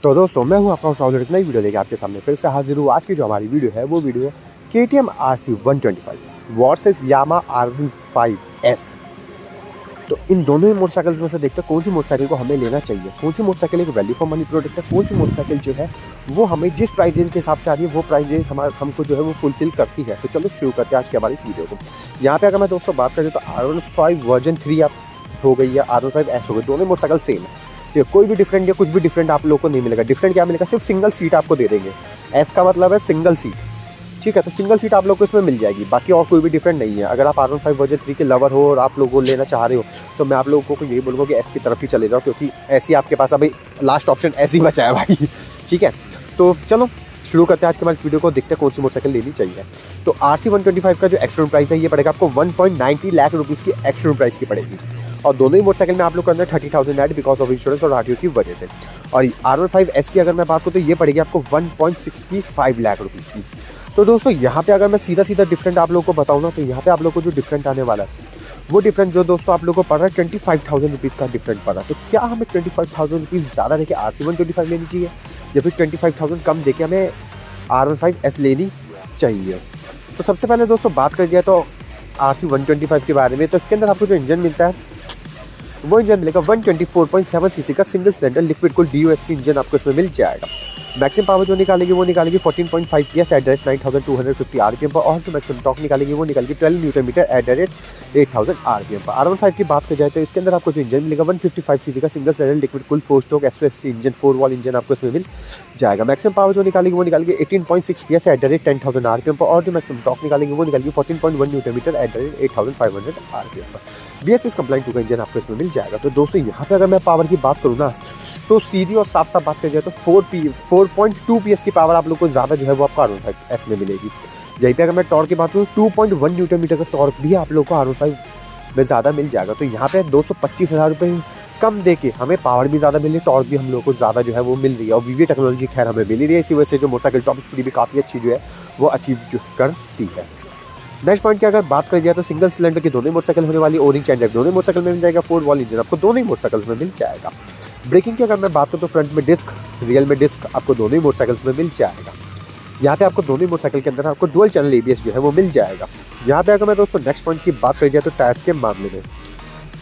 तो दोस्तों मैं हूं आपका होस्ट एक नई वीडियो लेके आपके सामने फिर से हाजिर हूँ। आज की जो हमारी वीडियो है वो वीडियो KTM RC 125 वर्सेस यामा R15S। तो इन दोनों ही मोटरसाइकिल्स में से देखते हैं कौन सी मोटरसाइकिल को हमें लेना चाहिए, कौन सी मोटरसाइकिल एक वैल्यू फॉर मनी प्रोडक्ट है, कौन सी मोटरसाइकिल जो है वो हमें जिस प्राइस रेंज के हिसाब से आ रही है वो प्राइस रेंज हमको जो है वो फुलफिल करती है। तो चलो शुरू करते हैं आज की हमारी वीडियो को। यहाँ पे अगर मैं दोस्तों बात करें तो R15 वर्जन 3 आप हो गई या R15S हो गई, दोनों मोटरसाइकिल सेम है। कोई भी डिफरेंट या कुछ भी डिफरेंट आप लोगों को नहीं मिलेगा। डिफरेंट क्या मिलेगा, सिर्फ सिंगल सीट आपको दे देंगे। एस का मतलब है सिंगल सीट, ठीक है। तो सिंगल सीट आप लोग को इसमें मिल जाएगी, बाकी और कोई भी डिफरेंट नहीं है। अगर आप R15 वर्जन 3 के लवर हो और आप लोगों को लेना चाह रहे हो तो मैं आप लोगों को यही बोलूँगा कि एस की तरफ ही चले जाओ, क्योंकि ऐसी आपके पास अभी लास्ट ऑप्शन ऐसे ही बचा है भाई, ठीक है। तो चलो शुरू करते हैं आज के बाद इस वीडियो को, देखते हैं कौन सी मोटरसाइकिल लेनी चाहिए। तो RC 125 का जो एक्सटर्नल प्राइस है ये पड़ेगा आपको 1.90 लाख रुपीज़ की एक्सटर्नल प्राइस की पड़ेगी। और दोनों ही मोटरसाइकिल में आप लोग के अंदर 30,000 ऐड बिकॉज ऑफ इंश्योरेंस और RTO की वजह से। और R15S की अगर मैं बात करूँ तो ये पड़ेगी आपको 1.65 लाख रुपीज़ की। तो दोस्तों यहाँ पे अगर मैं सीधा डिफरेंट आप लोगों को बताऊँ ना, तो यहाँ पे आप लोग को जो डिफरेंट आने वाला है वो डिफरेंट जो दोस्तों आप लोग को पड़ रहा है 25,000 रुपीज़ का डिफरेंट पड़ रहा है। तो क्या हमें 25,000 रुपीज़ ज़्यादा देके RC 125 लेनी चाहिए या फिर 25,000 कम देके हमें R15S लेनी चाहिए? तो सबसे पहले दोस्तों बात कर दिया तो RC 125 के बारे में, तो इसके अंदर आपको जो इंजन मिलता है वो इंजन मिलेगा 124.7 सीसी का single cylinder liquid cooled DOHC engine आपको इसमें मिल जाएगा। मैक्सिमम पावर जो निकालेगी वो निकालेगी 14.5 PS eight the rate 9,250 RPM पर, और जो मैक्सिमम टॉर्क निकालेगी वो निकालेगी 12 newton metre at the rate 8,000 RPM पर। R15 की बात की जाए तो इसके अंदर आपको जो इंजन मिलेगा 155 सीसी का single cylinder liquid cooled 4 stroke SOHC engine 4 wall engine आपको इसमें मिल जाएगा। मैक्सिमम पावर जो निकालेगी वो निकालेगी 18.6 PS eight the rate 10,000 RPM पर, और जो मैक्सिमम टॉर्क निकालेगी वो निकालेगी 14.1 newton metre at the rate 8,500 RPM पर। BS कंप्लाइंट 2 का इंजन आपको इसमें मिल जाएगा। तो दोस्तों यहाँ पे अगर मैं पावर की बात करूँ ना, तो सीधी और साफ बात करी जाए तो 4.2 PS की पावर आप लोग को ज़्यादा जो है वो आपको R15S में मिलेगी। यहीं पे अगर मैं टॉर्क की बात करूँ 2.1 न्यूटन मीटर का टॉर्क भी आप लोग को R15 में ज़्यादा मिल जाएगा। तो यहाँ पे 225,000 रुपये कम दे के हमें पावर भी ज़्यादा मिल रही है, टॉर्क भी हम लोग को ज़्यादा जो है वो मिल रही है, और VV टेक्नोलॉजी खैर हमें मिल रही है। इसी वजह से जो मोटरसाइकिल टॉप स्पीड भी काफ़ी अच्छी जो है वो अचीव करती है। नेक्स्ट पॉइंट की अगर बात करी जाए तो सिंगल सिलेंडर की दोनों मोटरसाइकिल होने वाली, ओरिंग चैन दोनों मोटरसाइकिल में मिल जाएगा, 4 वॉल इंजन आपको दोनों ही मोटरसाइकिल्स में मिल जाएगा। ब्रेकिंग की अगर मैं बात करूँ तो फ्रंट में डिस्क, रियल में डिस्क आपको दोनों ही मोटरसाइकिल्स में मिल जाएगा। यहाँ पे आपको दोनों ही मोटरसाइकिल के अंदर आपको डुअल चैनल ABS जो है वो मिल जाएगा। यहाँ पे अगर मैं दोस्तों नेक्स्ट पॉइंट की बात करी जाए तो टायर्स के मामले में,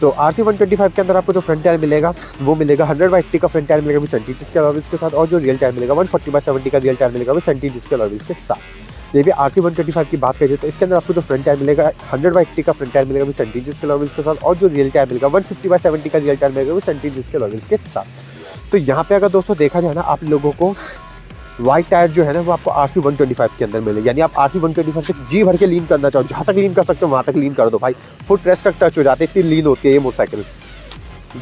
तो RC 125 के अंदर आपको जो फ्रंट टायर मिलेगा वो मिलेगा 100/80 का फ्रंट टायर मिलेगा 20 इंच के अलॉयविल्स के साथ, और जो रियल टायर मिलेगा 140/70 का रियल टायर मिलेगा 20 इंच के अलॉयविल्स के साथ। ये भी RC 125 की बात करिए तो इसके अंदर आपको जो फ्रंट टायर मिलेगा 100/80 का फ्रंट टायर मिलेगा 20 इंच के अलॉयविल्स के साथ, और जो रियल टायर मिलेगा 150/70 का रियल टायर मिलेगा 20 इंच के अलॉयविल्स के साथ। तो यहाँ पे अगर दोस्तों देखा जाए ना, आप लोगों को वाइट टायर जो है ना वो आपको RC 125 के अंदर मिलेगा। यानी आप RC 125 से जी भर के लीन करना चाहो, जहाँ तक लीन कर सकते हो वहाँ तक लीन कर दो भाई, फुट रेस्ट तक टच हो जाते, इतनी लीन होती है ये मोटरसाइकिल।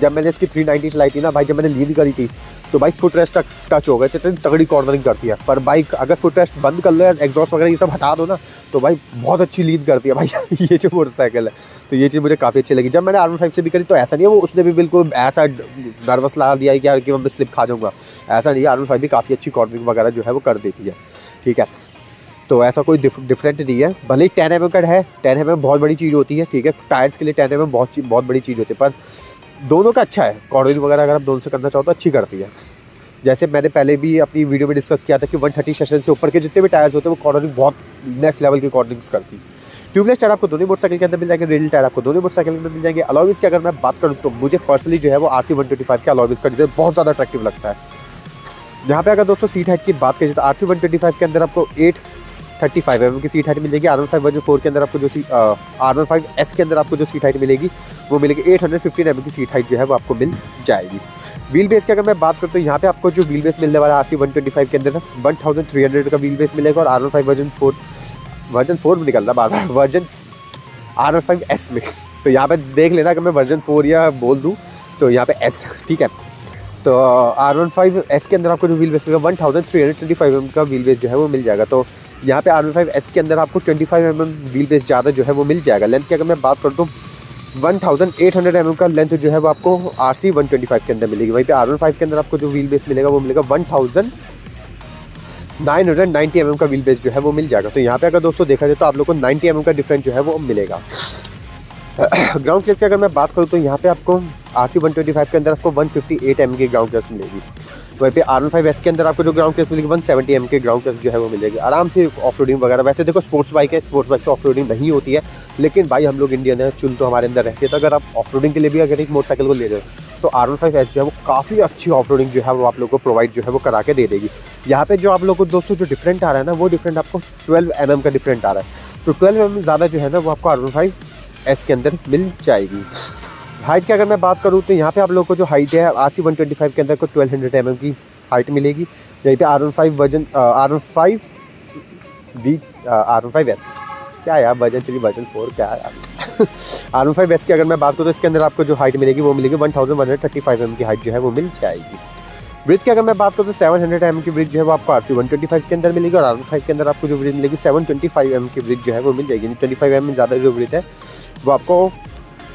जब मैंने इसकी 390 चलाई थी ना भाई, जब मैंने लीन करी थी तो भाई फुट रेस्ट तक टच हो गए थे, इतनी तगड़ी कॉर्नरिंग करती है। पर बाइक अगर फुट रेस्ट बंद कर लो या एग्जॉस्ट वगैरह ये सब हटा दो ना, तो भाई बहुत अच्छी लीन करती है भाई ये जो मोटरसाइकिल है। तो ये चीज़ मुझे काफ़ी अच्छी लगी। जब मैंने R15 से भी करी तो ऐसा नहीं है वो उसने भी बिल्कुल ऐसा नर्वस ला दिया है कि यार कि मैं स्लिप खा जाऊँगा, ऐसा नहीं है। R15 भी काफ़ी अच्छी कॉर्नरिंग वगैरह जो है वो कर देती है, ठीक है। तो ऐसा कोई डिफरेंट नहीं है। भले ही 10 mm का है, 10 mm बहुत बड़ी चीज़ होती है, ठीक है। टायर्स के लिए 10 mm बहुत बड़ी चीज़ होती है, पर दोनों का अच्छा है। कॉर्नरिंग वगैरह अगर आप दोनों से करना चाहो तो अच्छी करती है। जैसे मैंने पहले भी अपनी वीडियो में डिस्कस किया था कि 130 सेशन से ऊपर के जितने भी टायर्स होते हैं वो कॉर्नरिंग बहुत नेक्स्ट लेवल की कॉर्नरिंग्स करती है। ट्यूबलेस टायर आपको दोनों मोटरसाइकिल के अंदर मिल जाएंगे, रेल टायर आपको दोनों मोटरसाइकिल में मिल जाएंगे। अलॉयविल्स की अगर मैं बात करूँ तो मुझे पर्सनली जो है वो RC 125 के अलॉयविल्स का डिज़ाइन बहुत ज़्यादा अट्रैक्टिव लगता है। यहाँ पे अगर दोस्तों सीट हाइट की बात करें तो RC 125 के अंदर आपको 835 mm की सीट हाइट मिलेगी। R15 वर्जन 4 के अंदर आपको जो R15S के अंदर आपको जो सीट हाइट मिलेगी वो मिलेगी 815 mm की सीट हाइट जो है वो आपको मिल जाएगी। व्हील बेस की अगर मैं बात करता हूँ, यहाँ पे आपको जो व्हील बेस मिलने वाला है RC 125 के अंदर 1300 का व्हील बेस मिलेगा, और R15 वर्जन 4 में निकल रहा बार वर्जन R15S में। तो यहाँ पे देख लेना अगर मैं वर्जन 4 या बोल दूँ तो यहाँ पे S, ठीक है। तो R15S के अंदर आपको जो व्हील बेस मिलेगा 1325 mm का व्हील बेस जो है वो मिल जाएगा। तो यहाँ पे R15S के अंदर आपको 25 mm व्हील बेस ज़्यादा जो है वो मिल जाएगा। लेंथ की अगर मैं बात करता हूँ 1800 mm का लेंथ जो है वो आपको RC 125 के अंदर मिलेगी। वहीं पे R15 के अंदर आपको जो व्हील बेस मिलेगा वो मिलेगा 1990 mm का व्हील बेस जो है वो मिल जाएगा। तो यहाँ पे अगर दोस्तों देखा जाए तो आप लोग को 90 mm का डिफरेंस जो है वो मिलेगा। ग्राउंड क्लियरेंस की अगर मैं बात करूँ तो यहाँ पे आपको RC 125 के अंदर आपको 158 mm की ग्राउंड क्लियरेंस मिलेगी। वहीं पे R15S के अंदर आपको जो ग्राउंड क्लियरेंस मिलेगी 170 mm के ग्राउंड क्लियरेंस जो है वो मिलेगी, आराम से ऑफ रोडिंग वगैरह। वैसे देखो स्पोर्ट्स बाइक है, स्पोर्ट्स बाइक से ऑफ रोडिंग नहीं होती है, लेकिन भाई हम लोग इंडियन है, चुन तो हमारे अंदर रहती है। तो अगर आप ऑफ रोडिंग के लिए भी अगर एक मोटरसाइकिल को ले रहे हो तो R15S जो है वो काफ़ी अच्छी ऑफ रोडिंग जो है वो आप लोग को प्रोवाइड जो है वो करा के दे देगी। यहाँ पे जो आप लोग को दोस्तों जो डिफरेंट आ रहा है ना, वो डिफरेंट आपको 12 mm का डिफरेंट आ रहा है। तो 12 mm ज़्यादा जो है ना वो आपको R15S के अंदर मिल जाएगी। हाइट की अगर मैं बात करूँ तो यहाँ पे आप लोग को जो हाइट है RC125 के अंदर को 1200 mm की हाइट मिलेगी। यहीं पे R15 वर्जन R15S क्या यार, वर्जन 3 वर्जन 4 क्या यार R15S की अगर मैं बात करूँ तो इसके अंदर आपको जो हाइट मिलेगी वो मिलेगी 1135 mm की हाइट जो है वो मिल जाएगी। ब्रिज की अगर मैं बात करूँ तो 700 mm की ब्रिज जो है वो आपको RC125 के अंदर मिलेगी, और R15 के अंदर आपको जो ब्रिज मिलेगी 725 mm की ब्रिज जो है वो मिल जाएगी। 25 mm ज़्यादा जो ब्रिज है वो आपको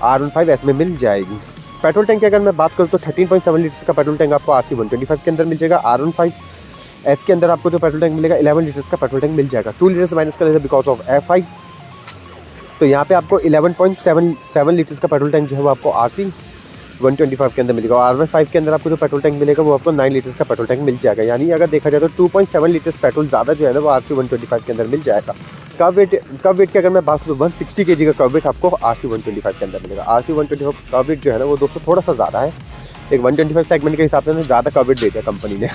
R15S में मिल जाएगी। पेट्रोल टैंक की अगर मैं बात करूँ तो 13.7 लीटर्स का पेट्रोल टैंक आपको RC125 के अंदर मिल जाएगा। R15S के अंदर आपको जो पेट्रोल टैंक मिलेगा 11 लीटर्स का पेट्रोल टैंक मिल जाएगा। 2 लीटर्स माइनस कर लेते बिकॉज ऑफ F5, तो यहाँ पे आपको 11.7 लीटर्स का पेट्रोल टैंक जो है वो आपको RC125 के अंदर मिलेगा। और R15 के अंदर आपको जो पेट्रोल टैंक मिलेगा वो आपको 9 लीटर्स का पेट्रोल टैंक मिल जाएगा। यानी अगर देखा जाए तो 2.7 लीटर्स पेट्रोल ज़्यादा जो है ना वो RC125 के अंदर मिल जाएगा। कब वेट की अगर मैं बात करूँ 160 kg का कब वेट आपको RC125 के अंदर मिलेगा। RC125 कब वेट जो है ना वो दोस्तों थोड़ा सा ज़्यादा है, एक 125 सेगमेंट के हिसाब से ज़्यादा कब वेट दे दिया कंपनी ने,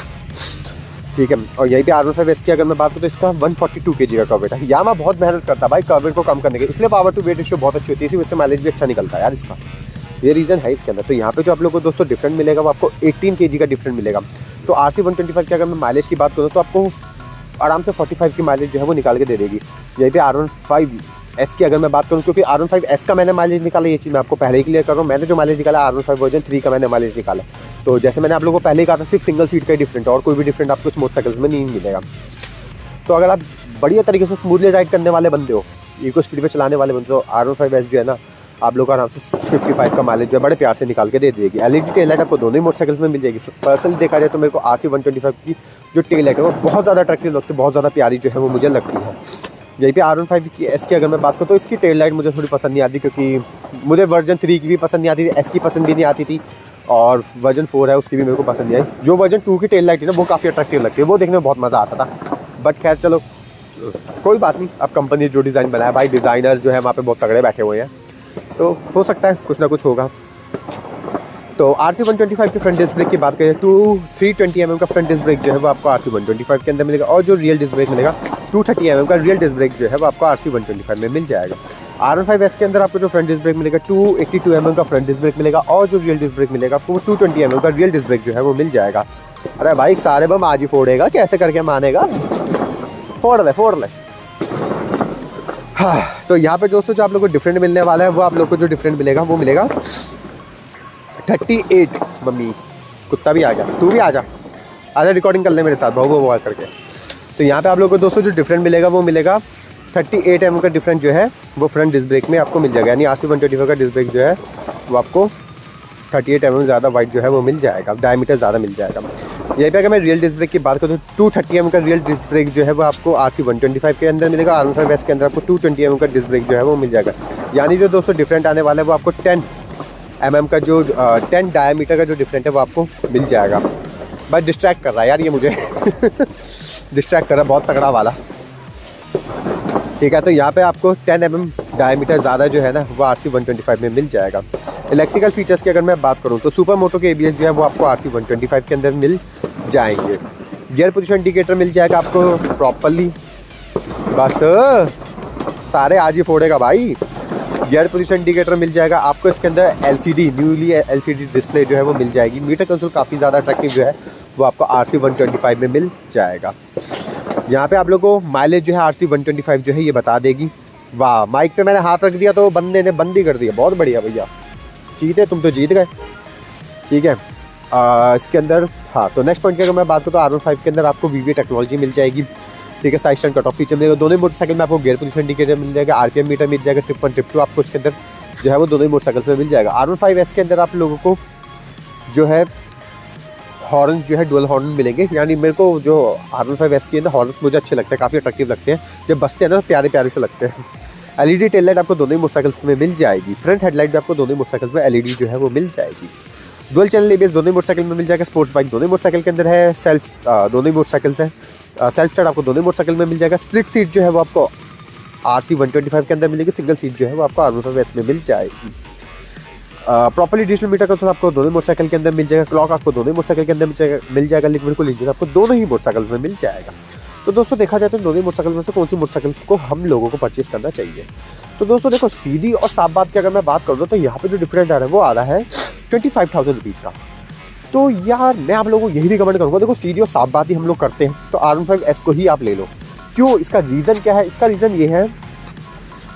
ठीक है। और यहीं पे R15S की अगर मैं बात करूँ तो इसका 142 kg का कब वेट है। यामा बहुत मेहनत करता है भाई कब वेट को कम करने के, इसलिए पावर टू वेट रेशियो बहुत अच्छी होती है, इसी वजह से माइलेज भी अच्छा निकलता है यार इसका, ये रीज़न है इसके अंदर। तो यहाँ पे जो आप लोगों को दोस्तों डिफरेंट मिलेगा वो आपको 18 kg का डिफरेंट मिलेगा। तो RC125 की अगर मैं माइलेज की बात करूँ तो आपको आराम से 45 की माइलेज जो है वो निकाल के दे देगी। यहीं पे R15S की अगर मैं बात करूँ, क्योंकि R15S का मैंने माइलेज निकाला, ये चीज़ मैं आपको पहले ही क्लियर कर रहा हूँ। मैंने जो माइलेज निकाला R15 वर्जन 3 का मैंने माइलेज निकाला, तो जैसे मैंने आप लोगों को पहले ही कहा था सिर्फ सिंगल सीट का ही डिफरेंट, और कोई भी डिफरेंट आपको मोटरसाइकिल्स में नहीं मिलेगा। तो अगर आप बढ़िया तरीके से स्मूथली राइड करने वाले बंदे हो, इको स्पीड पे चलाने वाले बंदे हो, R15S जो है ना आप लोग आराम से 55 का माइलेज जो है बड़े प्यार से निकाल के दे देगी। LED टेल लाइट आपको दोनों ही मोटरसाइकिल्स में मिल जाएगी। पर्सनली देखा जाए तो मेरे को RC125 की जो टेल लाइट है वो बहुत ज़्यादा अट्रैक्टिव लगती है, बहुत ज़्यादा प्यारी जो है वो मुझे लगती है। यहीं पे R15S की अगर मैं बात करूँ तो इसकी टेल लाइट मुझे थोड़ी पसंद नहीं आती, क्योंकि मुझे वर्जन 3 की भी पसंद नहीं आती थी, S की पसंद भी नहीं आती थी, और वर्जन 4 है उसकी भी मेरे को पसंद नहीं आई। जो वर्जन 2 की टेल लाइट है ना वो काफ़ी अट्रैक्टिव लगती है, वो देखने में बहुत मज़ा आता था। बट खैर चलो कोई बात नहीं, अब कंपनी जो डिज़ाइन बनाया भाई, डिज़ाइनर जो है वहाँ पे बहुत तगड़े बैठे हुए हैं, तो हो सकता है कुछ ना कुछ होगा। तो RC125 के फ्रंट डिस्क ब्रेक की बात करें तो 320 mm का फ्रंट डिस्क ब्रेक जो है वो आपको RC125 के अंदर मिलेगा, और जो रियल डिस्क ब्रेक मिलेगा 230 mm का रियल डिस्क ब्रेक जो है वो आपको RC125 में मिल जाएगा। R15S के अंदर आपको जो फ्रंट डिस्क ब्रेक मिलेगा 282 mm का फ्रंट डिस्क ब्रेक मिलेगा, और जो रियल डिस्क ब्रेक मिलेगा आपको 220 mm का रियल डिस्क ब्रेक जो है वो मिल जाएगा। अरे भाई सारे बम आज ही फोड़ेगा, कैसे करके मानेगा, फोड़ ले। हाँ, तो यहाँ पे दोस्तों जो आप लोग को डिफरेंट मिलने वाला है वो आप लोग को जो डिफरेंट मिलेगा वो मिलेगा 38। मम्मी कुत्ता भी आ गया, तू भी आ जा रिकॉर्डिंग कर ले मेरे साथ भाव करके। तो यहाँ पे आप लोग को दोस्तों जो डिफरेंट मिलेगा वो मिलेगा 38 mm का डिफरेंट जो है वो फ्रंट डिस्क ब्रेक में आपको मिल जाएगा। यानी RC125 का डिस्क ब्रेक जो है वो आपको 38 mm ज़्यादा वाइड जो है वो मिल जाएगा, डायमीटर ज़्यादा मिल जाएगा। यहीं पे अगर मैं रियल डिस्क ब्रेक की बात करूँ तो 230 mm का रियल डिस्क ब्रेक जो है वो आपको RC125 के अंदर मिलेगा। R15S के अंदर आपको 220 mm का डिस्क ब्रेक जो है वो मिल जाएगा। यानी जो दोस्तों डिफरेंट आने वाला है वो आपको 10 mm का जो 10 डायमीटर का जो डिफरेंट है वो आपको मिल जाएगा। भाई डिस्ट्रैक्ट कर रहा है यार ये मुझे डिस्ट्रैक्ट कर रहा है बहुत तगड़ा वाला, ठीक है। तो यहाँ पे आपको 10 mm डायमीटर ज़्यादा जो है ना वो RC125 में मिल जाएगा। इलेक्ट्रिकल फीचर्स की अगर मैं बात करूँ तो सुपर मोटो के ABS जो है वो आपको RC125 के अंदर मिल जाएंगे। गियर पोजीशन इंडिकेटर मिल जाएगा आपको प्रॉपरली, बस सारे आज ही फोड़ेगा भाई। गियर पोजीशन इंडिकेटर मिल जाएगा आपको, इसके अंदर न्यूली LCD डिस्प्ले जो है वो मिल जाएगी। मीटर कंसोल काफ़ी ज़्यादा अट्रैक्टिव जो है वो आपको RC125 में मिल जाएगा। यहाँ पे आप लोगों को माइलेज जो है RC125 जो है ये बता देगी। वाह, माइक पे मैंने हाथ रख दिया तो बंदे ने बंद ही कर दिया, बहुत बढ़िया भैया, जीते तुम तो जीत गए, ठीक है। इसके अंदर हाँ, तो नेक्स्ट पॉइंट की अगर मैं बात करूँ तो R15 के अंदर आपको VVA टेक्नोलॉजी मिल जाएगी, ठीक है। Side stand cut off feature मिलेगा। दोनों ही मोटरसाइकिल में आपको गियर पोजीशन इंडिकेटर मिल जाएगा, RPM मीटर मिल जाएगा, ट्रिप 1 ट्रिप 2 आपको इसके अंदर जो है वो दोनों ही मोटरसाइकिल्स में मिल जाएगा। R15S के अंदर आप लोगों को जो है हॉर्न जो है डुअल हॉर्न मिलेंगे। यानी मेरे को जो R15S की है ना हॉर्न मुझे अच्छे लगते हैं, काफ़ी अट्रैक्टिव लगते हैं, जब बजते हैं ना तो प्यारे प्यारे से लगते हैं। LED टेल लाइट आपको दोनों ही मोटरसाइकिल्स में मिल जाएगी। फ्रंट हेडलाइट भी आपको दोनों ही मोटरसाइकिल्स में LED जो है वो मिल जाएगी। डुअल चैनल ABS दोनों ही मोटरसाइकिल में मिल जाएगा। स्पोर्ट्स बाइक दोनों ही मोटरसाइकिल के अंदर है। सेल्फ दोनों ही मोटरसाइकिल से सेल्फ स्टार्ट आपको दोनों ही मोटरसाइकिल में मिल जाएगा। स्प्लिट सीट जो है वो आपको RC 125 के अंदर मिलेगी। सिंगल सीट जो है वो आपको R15S में मिल जाएगी। प्रॉपर्ली डिजिटल मीटर कंट्रोल आपको दोनों ही मोटरसाइकिल के अंदर मिल जाएगा। क्लॉक आपको दोनों ही मोटरसाइकिल के अंदर मिल जाएगा। लिक्विड कूल्ड इंजन आपको दोनों ही मोटरसाइकिल में मिल जाएगा। तो दोस्तों देखा जाए तो दोनों ही मोटरसाइकिल में से कौन सी मोटरसाइकिल को हम लोगों को परचेज करना चाहिए। तो दोस्तों देखो, सीधी और साफ बात की अगर मैं बात करूँ तो यहाँ पे जो डिफरेंट आ रहा है वो आ रहा है 25,000 रुपीज़ का। तो यार मैं आप लोगों को यही रिकमेंड करूँगा, देखो सीधी और साफ बात ही हम लोग करते हैं तो R15S को ही आप ले लो। क्यों? इसका रीज़न क्या है? इसका रीज़न ये है,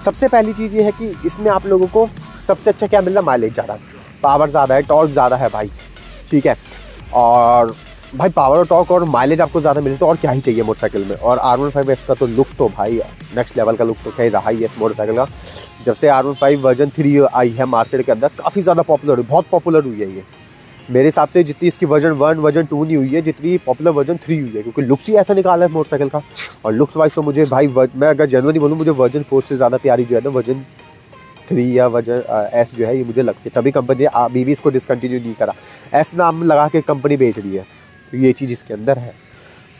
सबसे पहली चीज़ ये है कि इसमें आप लोगों को सबसे अच्छा क्या मिल रहा है? माइलेज ज़्यादा है, पावर ज़्यादा है, टॉर्क ज़्यादा है भाई, ठीक है। और भाई पावर और टॉर्क और माइलेज आपको ज़्यादा मिले तो और क्या ही चाहिए मोटरसाइकिल में। और R15S का तो लुक तो भाई नेक्स्ट लेवल का लुक तो क्या रहा ही है इस मोटरसाइकिल का। जब से R15 वर्जन 3 आई है मार्केट के अंदर, काफ़ी ज़्यादा पॉपुलर हुई, बहुत पॉपुलर हुई है ये। मेरे हिसाब से जितनी इसकी वर्जन 1 वर्जन 2 नहीं हुई है, जितनी पॉपुलर वर्जन 3 हुई है, क्योंकि लुक्स ही ऐसा निकाला है मोटरसाइकिल का। और लुक्स वाइज तो मुझे भाई मैं अगर जेन्युइनली बोलूँ, मुझे वर्जन 4 से ज़्यादा प्यारी जो है ना वर्जन 3 या वर्जन S जो है ये मुझे लगती है। तभी कंपनी ने अभी भी इसको डिसकंटिन्यू नहीं करा, S नाम लगा के कंपनी बेच रही है, तो ये चीज़ इसके अंदर है।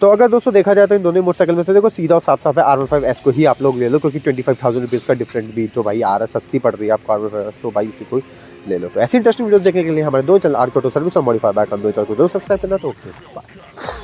तो अगर दोस्तों देखा जाए तो इन दोनों मोटरसाइकिल में से देखो सीधा और साफ साफ है R15S को ही आप लोग ले लो, क्योंकि 25,000 रुपीज़ का डिफरेंट भी तो भाई आ रहा है, सस्ती पड़ रही है आपको R15S, तो भाई उसी को ले लो। तो ऐसी इंटरेस्टिंग वीडियोस देखने के लिए हमारे दो चैनल आर्क ऑटो सर्विस और मॉडिफाई बाइक, हम दो चैनल को जरूर सब्सक्राइब करना। तो ओके बाय।